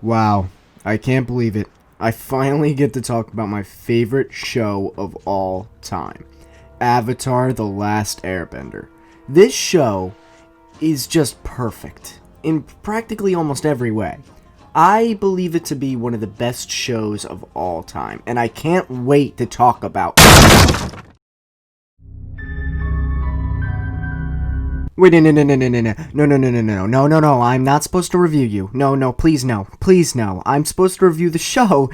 Wow, I can't believe it. I finally get to talk about my favorite show of all time, Avatar: The Last Airbender. This show is just perfect in practically almost every way. I believe it to be one of the best shows of all time, and I can't wait to talk about. Wait, no, I'm not supposed to review you. No, please no. I'm supposed to review the show,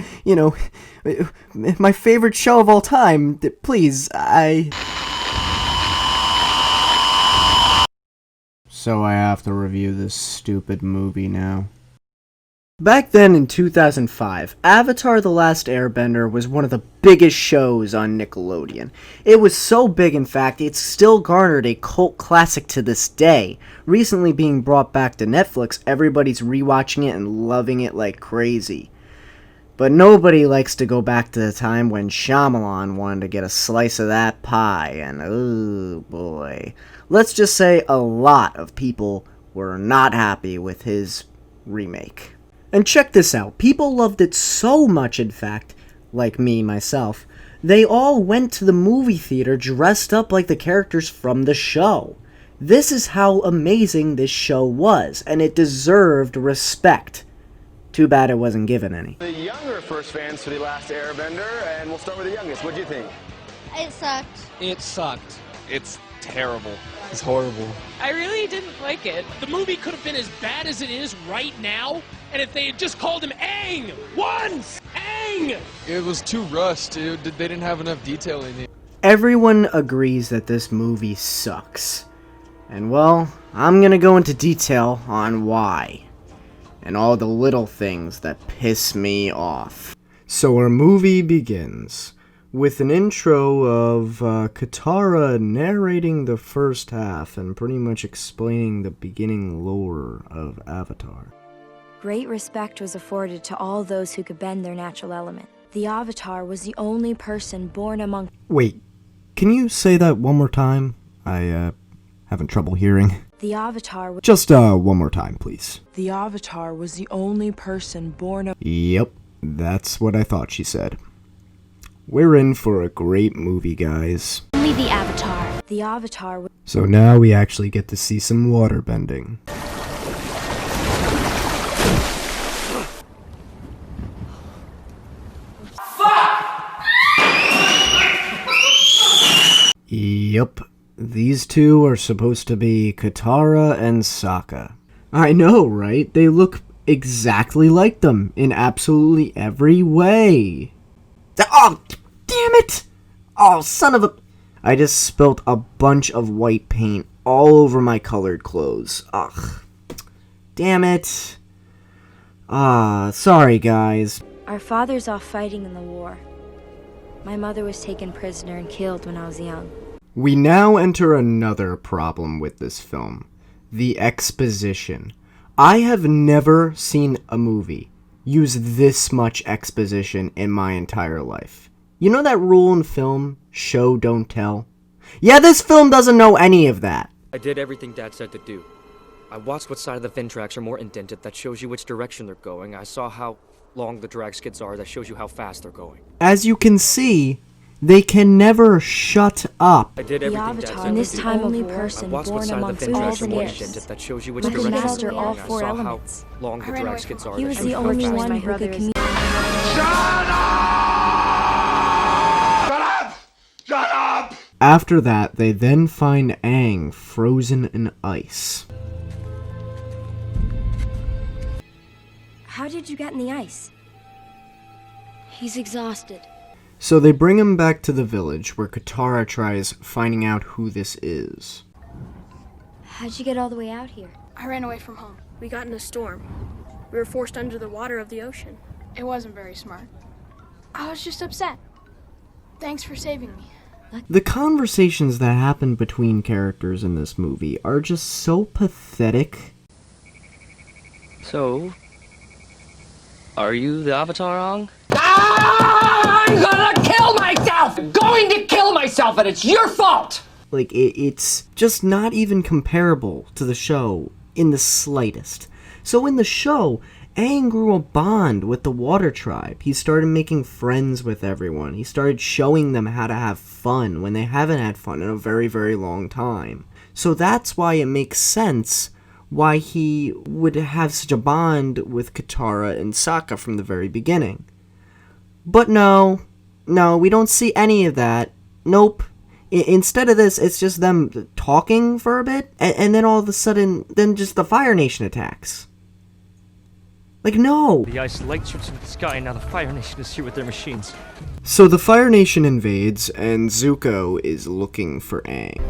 my favorite show of all time. Please, So I have to review this stupid movie now. Back then in 2005, Avatar: The Last Airbender was one of the biggest shows on Nickelodeon. It was so big, in fact, it's still garnered a cult classic to this day. Recently being brought back to Netflix, everybody's rewatching it and loving it like crazy. But nobody likes to go back to the time when Shyamalan wanted to get a slice of that pie, and oh boy. Let's just say a lot of people were not happy with his remake. And check this out, people loved it so much, in fact, like me, myself, they all went to the movie theater dressed up like the characters from the show. This is how amazing this show was, and it deserved respect. Too bad it wasn't given any. The younger first fans for The Last Airbender, and we'll start with the youngest. What'd you think? It sucked. It sucked. It's terrible. It's horrible. I really didn't like it. The movie could have been as bad as it is right now, and if they had just called him Aang once! Aang! It was too rushed. They didn't have enough detail in it. Everyone agrees that this movie sucks. And well, I'm gonna go into detail on why. And all the little things that piss me off. So our movie begins with an intro of Katara narrating the first half and pretty much explaining the beginning lore of Avatar. Great respect was afforded to all those who could bend their natural element. The Avatar was the only person born among... Wait, can you say that one more time? I, having trouble hearing. The Avatar was... Just, one more time, please. The Avatar was the only person born... Yep, that's what I thought she said. We're in for a great movie, guys. Only the Avatar. The Avatar was... So now we actually get to see some water bending. Yep, these two are supposed to be Katara and Sokka. I know, right? They look exactly like them in absolutely every way. Oh, damn it! Oh, son of a... I just spilt a bunch of white paint all over my colored clothes. Ugh. Damn it. Sorry, guys. Our father's off fighting in the war. My mother was taken prisoner and killed when I was young. We now enter another problem with this film. The exposition. I have never seen a movie use this much exposition in my entire life. You know that rule in film, show don't tell? Yeah, this film doesn't know any of that. I did everything Dad said to do. I watched what side of the fin tracks are more indented, that shows you which direction they're going. I saw how long the drag skids are, that shows you how fast they're going. As you can see, they can never shut up. I did everything Dad said to do. In this time only person born amongst all the gifts. That shows you which Who could direction master they're all going. four I saw how elements. long the drag skids are. He was the only one who could communicate. Shut up! After that, they then find Aang frozen in ice. How did you get in the ice? He's exhausted. So they bring him back to the village, where Katara tries finding out who this is. How'd you get all the way out here? I ran away from home. We got in a storm. We were forced under the water of the ocean. It wasn't very smart. I was just upset. Thanks for saving me. The conversations that happen between characters in this movie are just so pathetic. So, are you the Avatar, Aang? I'm gonna kill myself! I'm going to kill myself, and it's your fault! Like, it's just not even comparable to the show in the slightest. So in the show, Aang grew a bond with the Water Tribe. He started making friends with everyone. He started showing them how to have fun when they haven't had fun in a very, very long time. So that's why it makes sense why he would have such a bond with Katara and Sokka from the very beginning. But no, we don't see any of that. Nope. Instead of this, it's just them talking for a bit, and then all of a sudden, then just the Fire Nation attacks. Like, no! The ice light shoots into the sky, now the Fire Nation is here with their machines. So the Fire Nation invades, and Zuko is looking for Aang.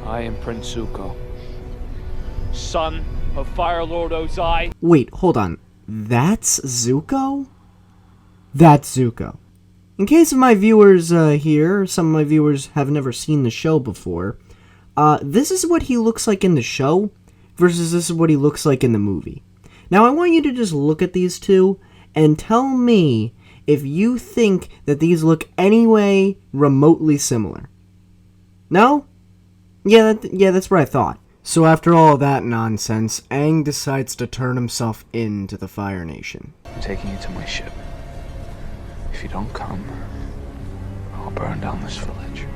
I am Prince Zuko, son of Fire Lord Ozai. Wait, hold on. That's Zuko? That's Zuko. In case of my viewers here, some of my viewers have never seen the show before, this is what he looks like in the show versus this is what he looks like in the movie. Now I want you to just look at these two and tell me if you think that these look any way remotely similar. No? Yeah, that's what I thought. So after all that nonsense, Aang decides to turn himself in to the Fire Nation. I'm taking you to my ship. If you don't come, I'll burn down this village.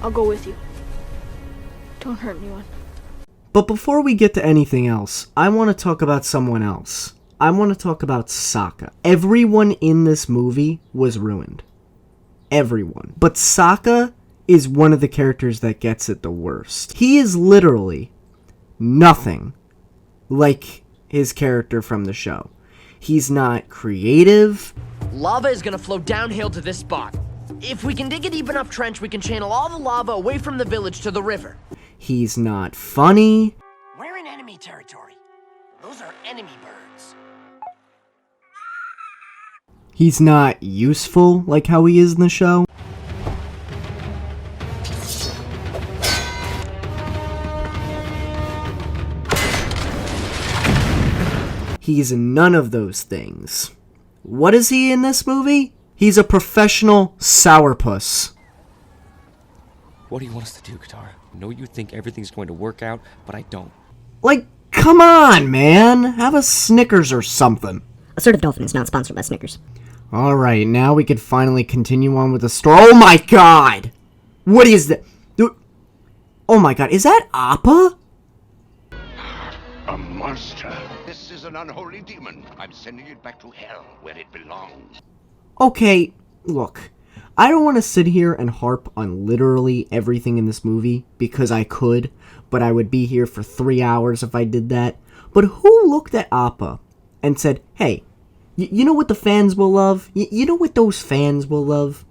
I'll go with you. Don't hurt anyone. But before we get to anything else, I want to talk about someone else. I want to talk about Sokka. Everyone in this movie was ruined. Everyone. But Sokka is one of the characters that gets it the worst. He is literally nothing like his character from the show. He's not creative. Lava is gonna flow downhill to this spot. If we can dig a deep enough trench, we can channel all the lava away from the village to the river. He's not funny. We're in enemy territory. Those are enemy birds. He's not useful like how he is in the show. He's none of those things. What is he in this movie? He's a professional sourpuss. What do you want us to do, Katara? I know you think everything's going to work out, but I don't. Like, come on, man. Have a Snickers or something. AssertiveDolphin is not sponsored by Snickers. Alright, now we could finally continue on with the story. Oh my god! What is that? Oh my god, is that Appa? A monster. This is an unholy demon. I'm sending it back to hell, where it belongs. Okay, look. I don't want to sit here and harp on literally everything in this movie, because I could, but I would be here for 3 hours if I did that. But who looked at Appa and said, hey, you know what the fans will love? You know what those fans will love?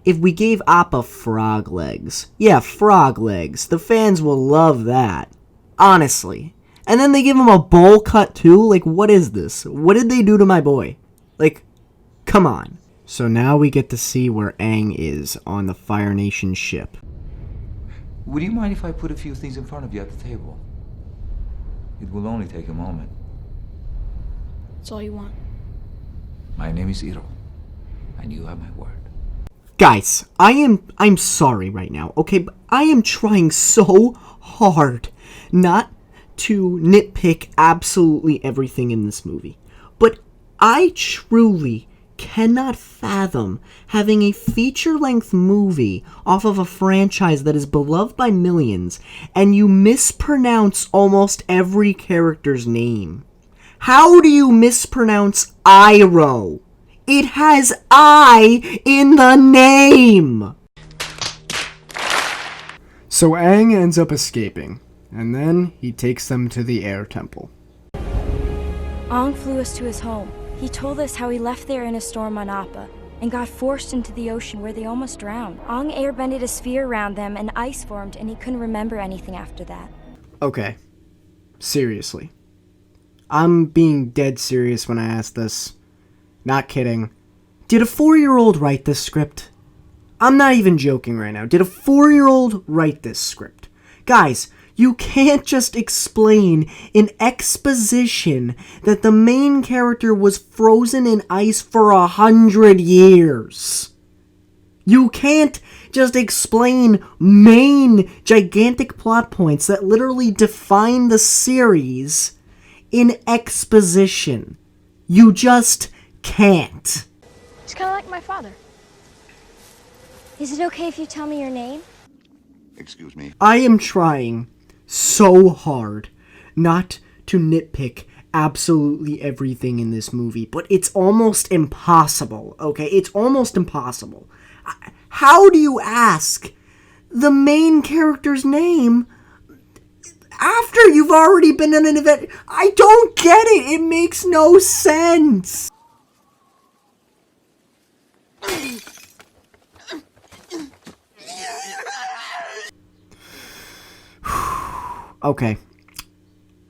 If we gave Appa frog legs. Yeah, frog legs. The fans will love that. Honestly. And then they give him a bowl cut too? Like, what is this? What did they do to my boy? Like, come on. So now we get to see where Aang is on the Fire Nation ship. Would you mind if I put a few things in front of you at the table? It will only take a moment. That's all you want. My name is Iro, and you have my word. Guys, I'm sorry right now, okay? But I am trying so hard not to nitpick absolutely everything in this movie. But I truly cannot fathom having a feature-length movie off of a franchise that is beloved by millions and you mispronounce almost every character's name. How do you mispronounce Iroh? It has I in the name! So Aang ends up escaping, and then he takes them to the Air Temple. Aang flew us to his home. He told us how he left there in a storm on Appa and got forced into the ocean where they almost drowned. Aang airbended a sphere around them and ice formed, and he couldn't remember anything after that. Okay. Seriously. I'm being dead serious when I ask this. Not kidding. Did a 4-year-old write this script? I'm not even joking right now. Did a 4-year-old write this script? Guys, you can't just explain in exposition that the main character was frozen in ice for 100 years. You can't just explain main gigantic plot points that literally define the series in exposition. You just can't. He's kind of like my father. Is it okay if you tell me your name? Excuse me. I am trying so hard not to nitpick absolutely everything in this movie, but it's almost impossible, okay? It's almost impossible. How do you ask the main character's name after you've already been in an event? I don't get it. It makes no sense. Okay,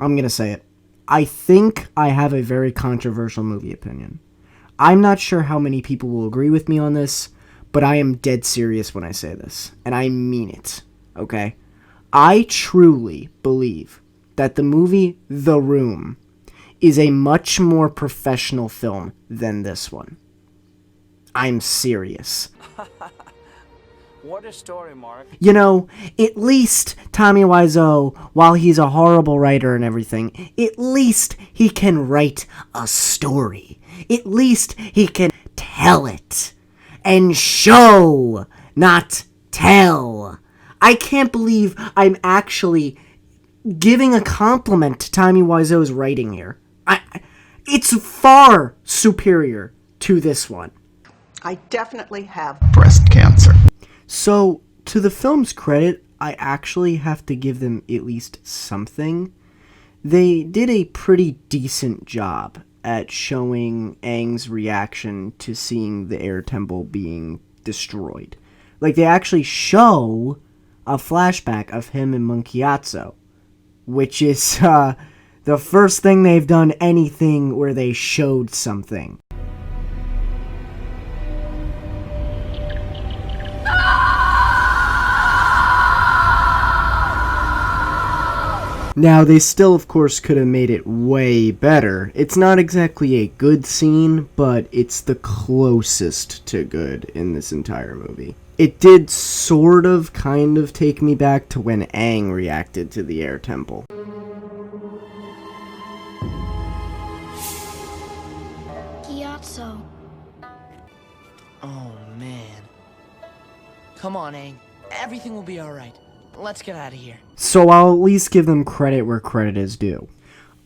I'm gonna say it. I think I have a very controversial movie opinion. I'm not sure how many people will agree with me on this, but I am dead serious when I say this, and I mean it, okay? I truly believe that the movie The Room is a much more professional film than this one. I'm serious. What a story, Mark. You know, at least Tommy Wiseau, while he's a horrible writer and everything, at least he can write a story. At least he can tell it. And show, not tell. I can't believe I'm actually giving a compliment to Tommy Wiseau's writing here. It's far superior to this one. I definitely have breast cancer. So, to the film's credit, I actually have to give them at least something. They did a pretty decent job at showing Aang's reaction to seeing the air temple being destroyed. Like, they actually show a flashback of him and Monkiatsu, which is the first thing they've done anything where they showed something. Now, they still, of course, could have made it way better. It's not exactly a good scene, but it's the closest to good in this entire movie. It did sort of, kind of take me back to when Aang reacted to the air temple. Gyatso. Oh, man. Come on, Aang. Everything will be alright. Let's get out of here. So I'll at least give them credit where credit is due.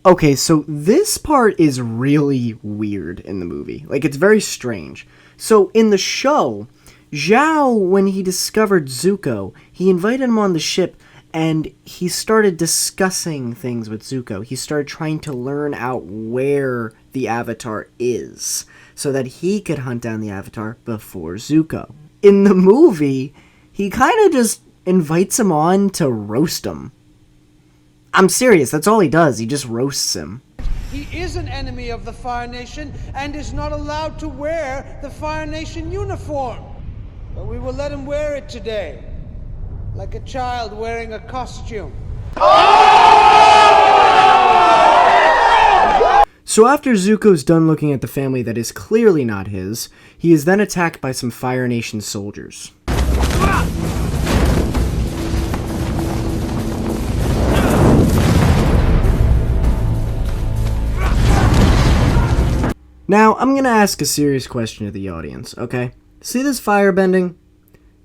Okay, so this part is really weird in the movie. Like, it's very strange. So in the show, Zhao, when he discovered Zuko, he invited him on the ship and he started discussing things with Zuko. He started trying to learn out where the Avatar is so that he could hunt down the Avatar before Zuko. In the movie, he kind of just invites him on to roast him. I'm serious, that's all he does, he just roasts him. He is an enemy of the Fire Nation and is not allowed to wear the Fire Nation uniform. But we will let him wear it today, like a child wearing a costume. So after Zuko's done looking at the family that is clearly not his, he is then attacked by some Fire Nation soldiers. Now, I'm gonna ask a serious question to the audience, okay? See this firebending?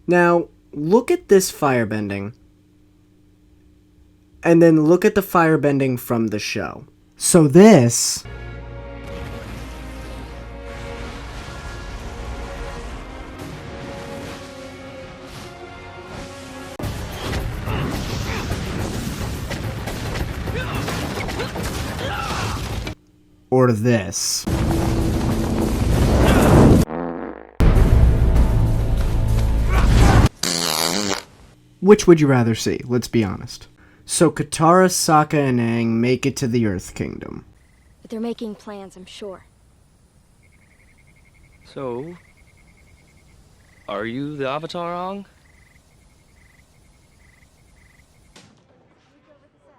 Now, look at this firebending, and then look at the firebending from the show. So this... or this. Which would you rather see? Let's be honest. So Katara, Sokka, and Aang make it to the Earth Kingdom. But they're making plans, I'm sure. So, are you the Avatar, Aang?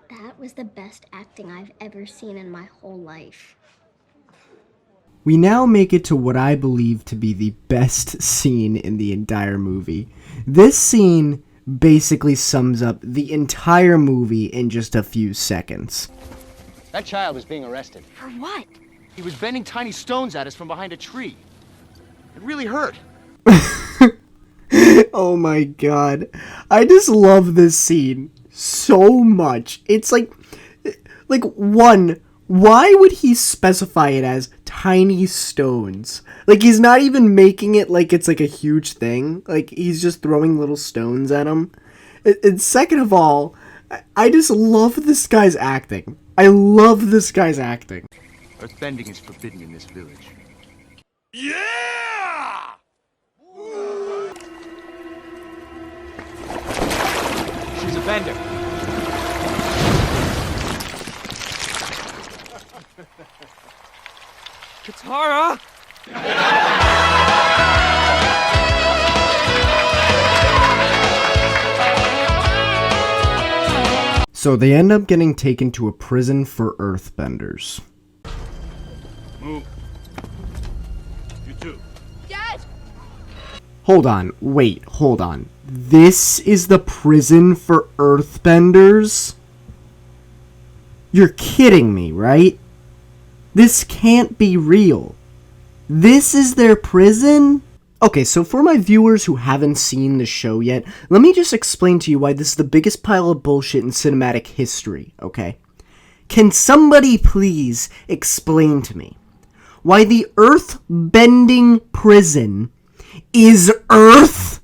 That was the best acting I've ever seen in my whole life. We now make it to what I believe to be the best scene in the entire movie. This scene basically sums up the entire movie in just a few seconds. That child is being arrested. For what? He was bending tiny stones at us from behind a tree. It really hurt. Oh my god. I just love this scene so much. It's like one, why would he specify it as tiny stones? Like, he's not even making it like it's like a huge thing. Like, he's just throwing little stones at him. And second of all, I just love this guy's acting. I love this guy's acting. Earthbending is forbidden in this village. Yeah! She's a bender. Katara! So they end up getting taken to a prison for earthbenders. Move. You too. Dad! Hold on, wait, hold on. This is the prison for earthbenders? You're kidding me, right? This can't be real. This is their prison? Okay, so for my viewers who haven't seen the show yet, let me just explain to you why this is the biggest pile of bullshit in cinematic history, okay? Can somebody please explain to me why the earth-bending prison is Earth?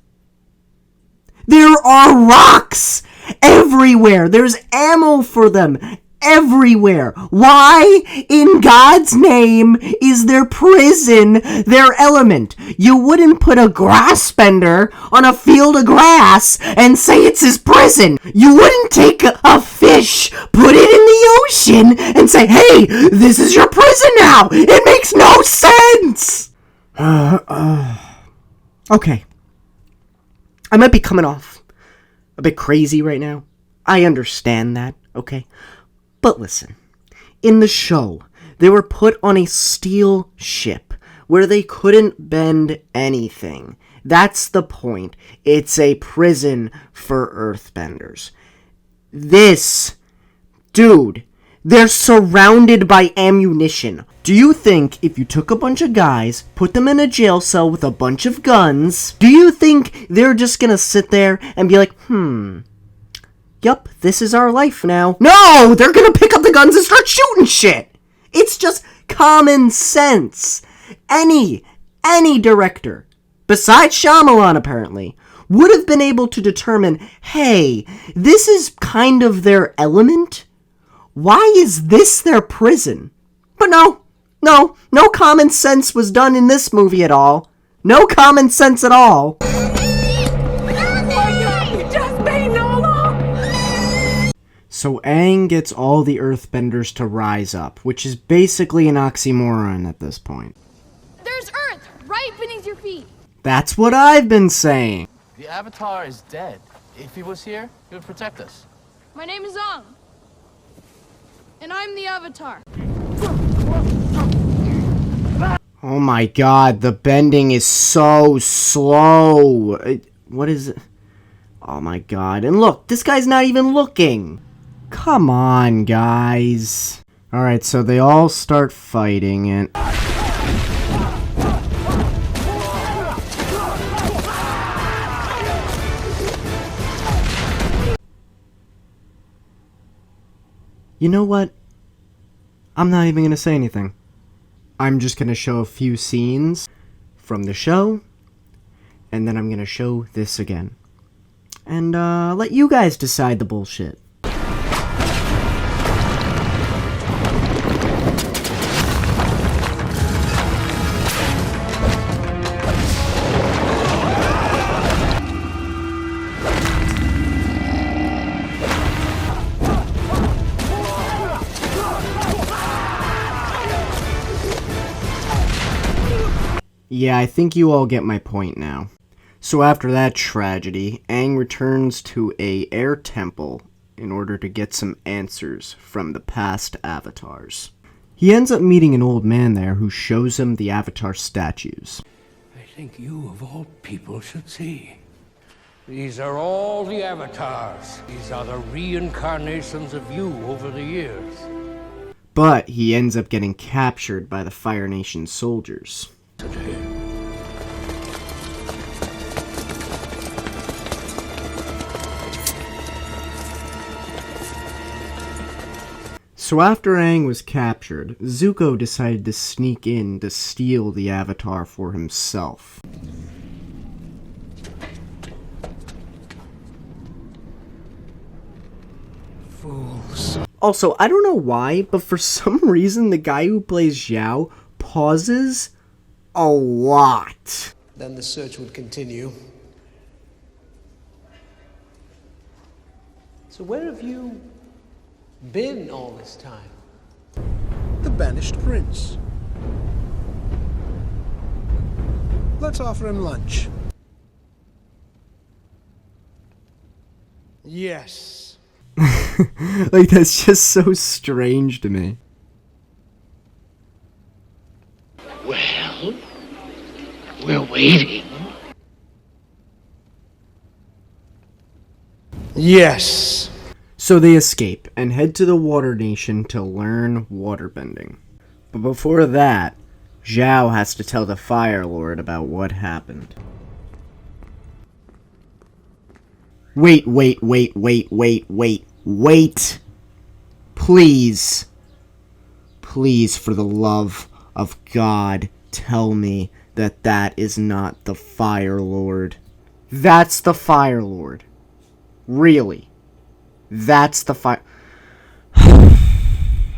There are rocks everywhere. There's ammo for them everywhere. Why, in God's name, is their prison their element? You wouldn't put a grass bender on a field of grass and say it's his prison. You wouldn't take a fish, put it in the ocean, and say, hey, this is your prison now. It makes no sense. Okay. I might be coming off a bit crazy right now. I understand that, okay? But listen, in the show, they were put on a steel ship where they couldn't bend anything. That's the point. It's a prison for earthbenders. Dude, they're surrounded by ammunition. Do you think if you took a bunch of guys, put them in a jail cell with a bunch of guns, do you think they're just gonna sit there and be like, yup, this is our life now? No! They're gonna pick up the guns and start shooting shit! It's just common sense. Any director, besides Shyamalan apparently, would have been able to determine, hey, this is kind of their element? Why is this their prison? But no common sense was done in this movie at all. No common sense at all. So Aang gets all the earthbenders to rise up, which is basically an oxymoron at this point. There's Earth right beneath your feet. That's what I've been saying. The Avatar is dead. If he was here, he would protect us. My name is Ong. And I'm the Avatar. Oh my god, the bending is so slow. What is it? Oh my god. And look, this guy's not even looking. Come on, guys. Alright, so they all start fighting and... You know what? I'm not even gonna say anything. I'm just gonna show a few scenes from the show, and then I'm gonna show this again. And, let you guys decide the bullshit. Yeah, I think you all get my point now. So after that tragedy, Aang returns to a air temple in order to get some answers from the past avatars. He ends up meeting an old man there who shows him the avatar statues. I think you of all people should see. These are all the avatars. These are the reincarnations of you over the years. But he ends up getting captured by the Fire Nation soldiers. So after Aang was captured, Zuko decided to sneak in to steal the Avatar for himself. Fools. Also, I don't know why, but for some reason the guy who plays Zhao pauses a lot. Then the search would continue. So where have you been all this time? The banished prince. Let's offer him lunch. Yes. Like, that's just so strange to me. Well, we're waiting. Yes. So they escape and head to the Water Nation to learn waterbending. But before that, Zhao has to tell the Fire Lord about what happened. Wait. Please. Please, for the love of God, tell me that that is not the Fire Lord. That's the Fire Lord. Really. That's the Fire...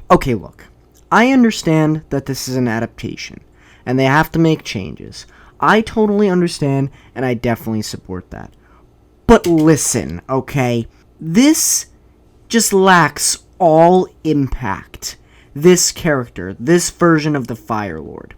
Okay, look. I understand that this is an adaptation, and they have to make changes. I totally understand, and I definitely support that. But listen, okay? This just lacks all impact. This character, this version of the Fire Lord.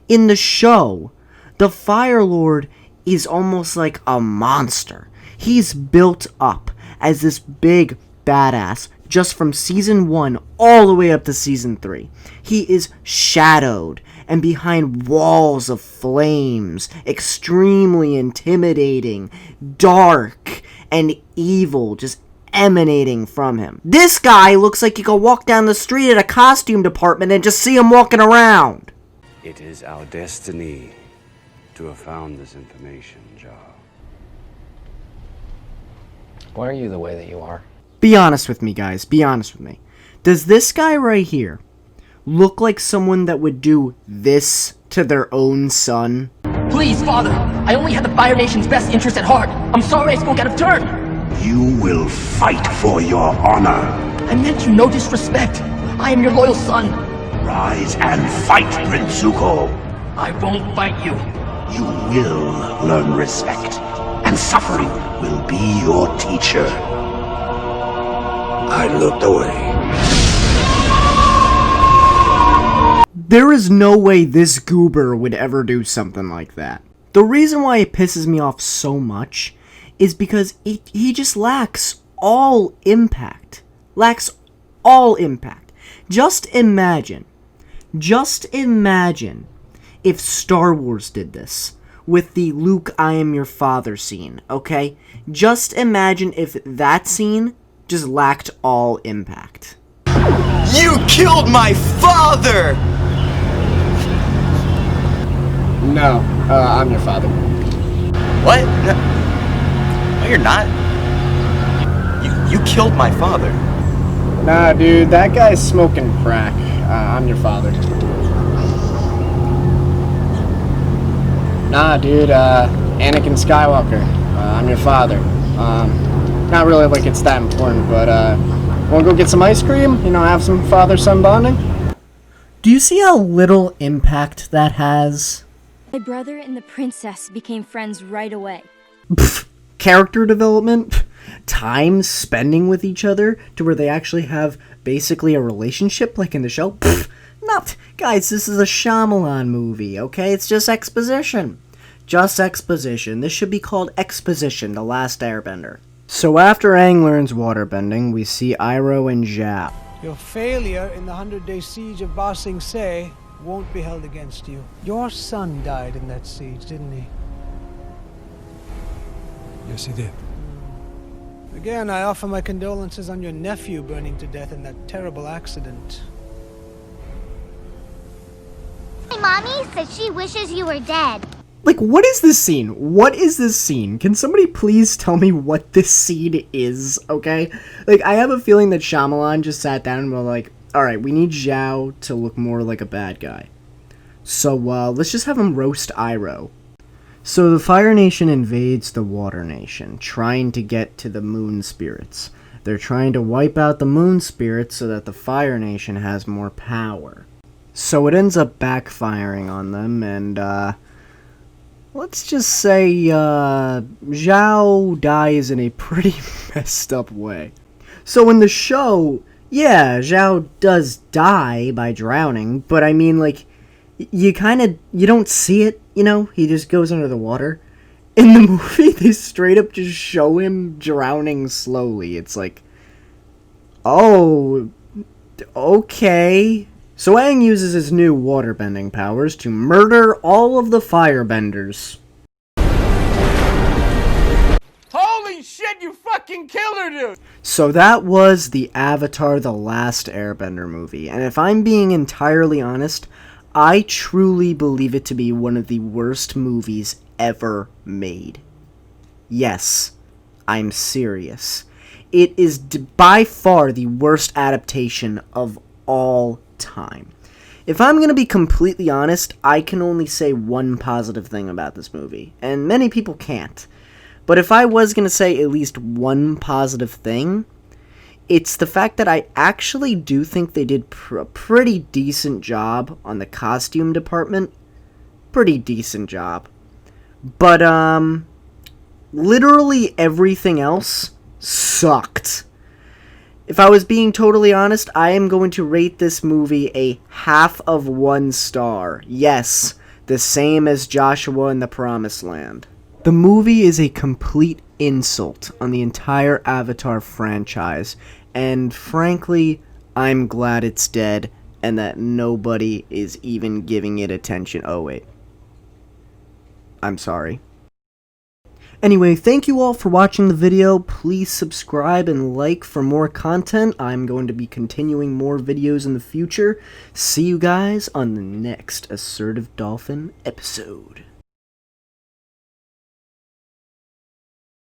In the show, the Fire Lord is almost like a monster. He's built up as this big badass just from season 1 all the way up to season 3. He is shadowed and behind walls of flames, extremely intimidating, dark, and evil just emanating from him. This guy looks like you could walk down the street at a costume department and just see him walking around. It is our destiny to have found this information, Zhao. Why are you the way that you are? Be honest with me, guys. Be honest with me. Does this guy right here look like someone that would do this to their own son? Please, Father! I only had the Fire Nation's best interest at heart. I'm sorry I spoke out of turn! You will fight for your honor. I meant you no disrespect. I am your loyal son. Rise and fight, Prince Zuko. I won't fight you. You will learn respect, and suffering will be your teacher. I looked away. There is no way this goober would ever do something like that. The reason why it pisses me off so much is because he just lacks all impact. Lacks all impact. Just imagine if Star Wars did this with the Luke, I am your father scene, okay? Just imagine if that scene just lacked all impact. You killed my father! No, I'm your father. What? No, you're not. You killed my father. Nah, dude, that guy's smoking crack. I'm your father. Nah, dude, Anakin Skywalker. I'm your father. Not really like it's that important, but, wanna go get some ice cream? You know, have some father-son bonding? Do you see how little impact that has? My brother and the princess became friends right away. Pfft, character development? Time spending with each other to where they actually have basically a relationship like in the show? Pfft, not, guys, this is a Shyamalan movie, okay? It's just exposition. Just exposition. This should be called Exposition, The Last Airbender. So after Aang learns waterbending, we see Iroh and Zhao. Your failure in the 100-day siege of Ba Sing Se won't be held against you. Your son died in that siege, didn't he? Yes, he did. Again, I offer my condolences on your nephew burning to death in that terrible accident. Mommy says she wishes you were dead. Like, what is this scene? What is this scene? Can somebody please tell me what this scene is, okay? Like, I have a feeling that Shyamalan just sat down and was like, alright, we need Zhao to look more like a bad guy. So, let's just have him roast Iroh. So the Fire Nation invades the Water Nation, trying to get to the Moon Spirits. They're trying to wipe out the Moon Spirits so that the Fire Nation has more power. So it ends up backfiring on them, and, let's just say, Zhao dies in a pretty messed up way. So in the show, yeah, Zhao does die by drowning, but I mean, like, you don't see it, you know? He just goes under the water. In the movie, they straight up just show him drowning slowly. It's like, oh, okay. So Aang uses his new waterbending powers to murder all of the firebenders. Holy shit, you fucking killed her, dude! So that was the Avatar: The Last Airbender movie, and if I'm being entirely honest, I truly believe it to be one of the worst movies ever made. Yes, I'm serious. It is by far the worst adaptation of all time. If I'm going to be completely honest, I can only say one positive thing about this movie, and many people can't. But if I was going to say at least one positive thing, it's the fact that I actually do think they did a pretty decent job on the costume department. Pretty decent job. But, literally everything else sucked. If I was being totally honest, I am going to rate this movie a 1/2 star. Yes, the same as Joshua and the Promised Land. The movie is a complete insult on the entire Avatar franchise, and frankly, I'm glad it's dead and that nobody is even giving it attention. Oh wait. I'm sorry. Anyway, thank you all for watching the video. Please subscribe and like for more content. I'm going to be continuing more videos in the future. See you guys on the next Assertive Dolphin episode.